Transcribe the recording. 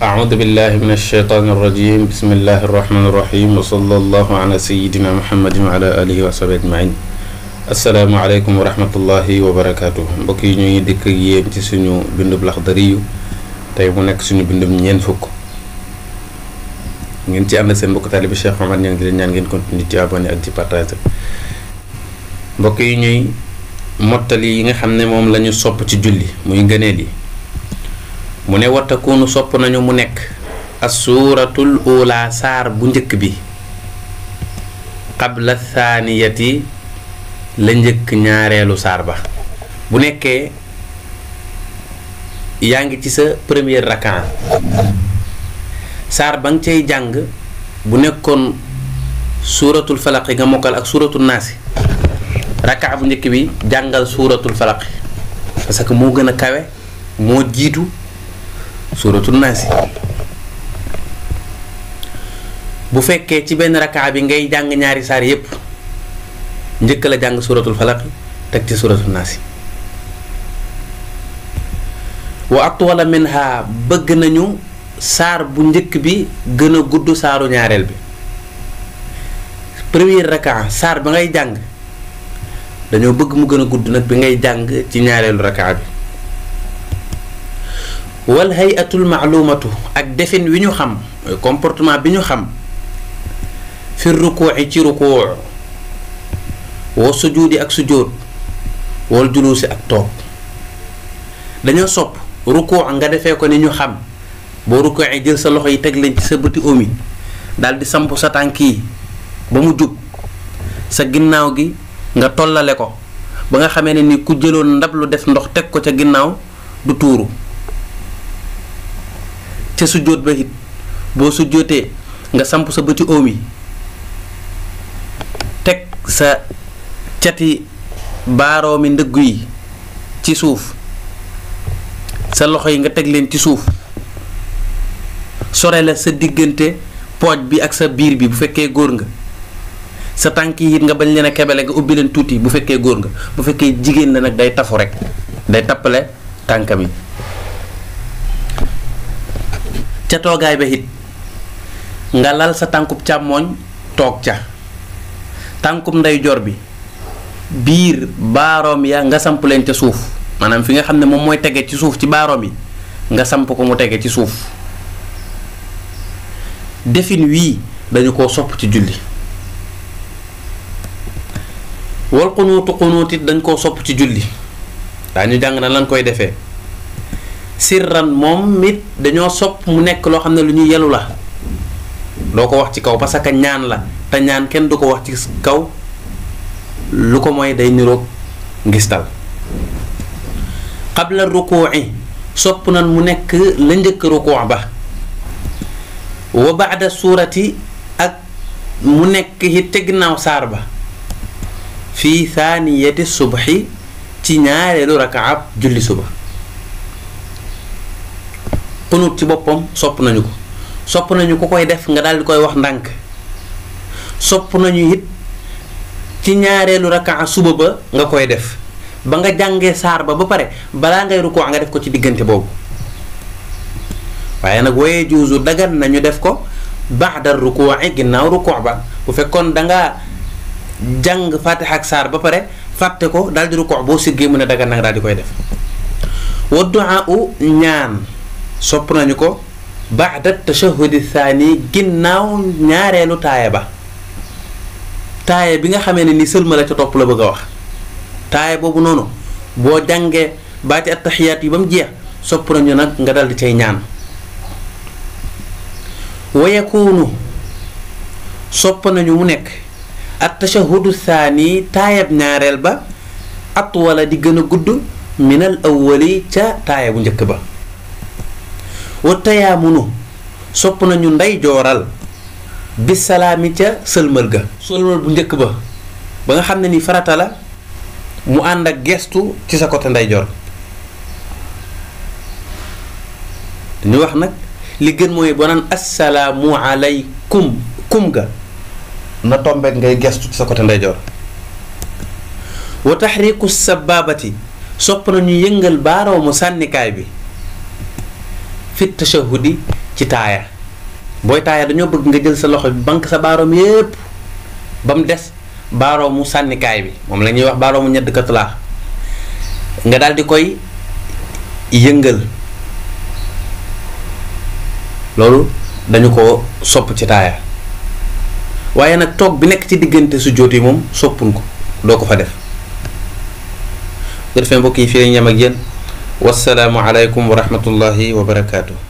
أعوذ بالله من الشيطان الرجيم بسم الله الرحمن الرحيم وصلى الله على سيدنا محمد وعلى آله وصحبه أجمعين السلام عليكم ورحمة الله وبركاته mbokk yi ñuy dikk ak yéen ci suñu bindub Laxdari tey mu nekk suñu bindum ñeent fukk ngeen ci ànd seen mbokk taalibe Cheikh Omar Niang di leen ñaan ngeen continuer ci abonné ak ci partager mbokk yi ñuy mottali yi nga xam ne moom lañu sopp ci julli muy ngëneel yi mu ne watakunu sopp nañu mu nekk as-suuratul ula saar bu njëkk bi qabla thaniyati la njëkk ñaareelu saar ba bu nekkee yaa ngi ci sa première rakaa saar ba nga cay jàng bu nekkoon suuratul falaq nga mokkal ak suuratul naasi rakaa bu njëkk bi jàngal suuratul falaq parce que moo gën a kawe moo jiitu suuratul naasi bu fekkee ci benn rakaa bi ngay jàng ñaari saar yépp njëkk la jàng suuratul falaq teg ci suuratul naasi wa atwala minha bëgg nañu saar bu njëkk bi gën a gudd saaru ñaareel bi première rakaa saar ba ngay jàng dañoo bëgg mu gën a gudd nag bi ngay jàng ci ñaareelu rakaa bi wal hayatul maalumatu ak defin wi ñu xam comportement bi ñu xam fi rukuuci ci rukuu wa sujuudi ak sujuud wal juluusi ak toog dañoo sopp rukuu nga defee ko ni ñu xam boo rukuuci jël sa loxo yi teg leen ci sa bëti omi daal di samp sa tànk yi ba mu jub sa ginnaaw gi nga tollale ko ba nga xamee ne ni ku jëloon ndab lu def ndox teg ko ca ginnaaw du tuuru ca sujjóot ba it boo sujjóotee nga samp sa bëti oom yi teg sa cati baaroomi ndëggu yi ci suuf sa loxo yi nga teg leen ci suuf sore la sa diggante pooj bi ak sa biir bi bu fekkee góor nga sa tànk yi it nga bañ leen a kebele nga ubbi leen tuuti bu fekkee góor nga bu fekkee jigéen la nag day tafu rek day tappale tànkam yi ca toogaay ba it nga lal sa tànkub càmmooñ toog ca tànkub ndeyjoor bi biir baaroom ya nga samp leen ca suuf maanaam fi nga xam ne moom mooy tege ci suuf ci baaroom yi nga samp ko mu tege ci suuf defin wii dañu koo sopp ci julli wal xunuutit dañ koo sopp ci julli daañu jàng na lan koy defee sirran moom it dañoo sopp mu nekk loo xam ne lu ñu yelu la doo ko wax ci kaw parce que ñaan la te ñaan kenn du ko wax ci kaw lu ko mooy day niroog ngistal qabla rukuu'i sopp nan mu nekk la njëkk rukuu ba wa ba'da suurati ak mu nekk it te ginnaaw saar ba fii thaniyati subhi ci ñaareelu rakaab julli suba xunut ci boppam sopp nañu ko sopp nañu ko koy def nga daal di koy wax ndànk sopp nañu it ci ñaareelu rakaa suba ba nga koy def ba nga jàngee saar ba pare balaa ngay rukoo nga def ko ci diggante boobu waaye nag waye juusu dagan nañu def ko ba'da rukuu ginnaaw rukoo ba bu fekkoon dangaa jàng fatiha ak saar ba pare fàtte ko daal di rukoo boo siggee mu ne dagan na nga daal di koy def wa du'a ñaan sopp nañu ko ba'da tashahhudi thani ginnaaw ñaareelu taaya ba taaya bi nga xamee ne ni sëlma la ca topp la bëgg a wax taaya boobu noonu boo jàngee baati attaxiyaat yi ba mu jeex sopp nañu nag nga dal di cay ñaan wa yakunu sopp nañu mu nekk at tashahhudu thani taayab ñaareel ba atwala di gën a gudd minal awwali ca taaya bu njëkk ba wa tayaamunu sopp nañu ndey jooral bisalaami ca sëlmal ga sëlmal bu njëkk ba ba nga xam ne ni farata la mu ànd ak gestu ci sa côté ndeyjoor dañu wax nag li gën mooy boo naan assalaamu alaykum kum ga na tombeek ngay gestu ci sa côté ndeyjoor wa taxriiku sababati sopp nañu yëngal baaroomu sànnikaay bi fi tashahudi ci taaya booy taaya dañoo bëgg nga jël sa loxo bi banque sa baaroom yépp ba mu des baaroomu sànnikaay bi moom la ñuy wax baaroomu ñedd katulaax nga daal di koy yëngal loolu dañu ko sopp ci taaya waaye nag toog bi nekk ci diggante sujjóot yi moom soppuñ ko doo ko fa def bu defee mbokk yi fii lañ yem ak yéen wassalaamu aleykum wa rahmatullahi wa barakaatu.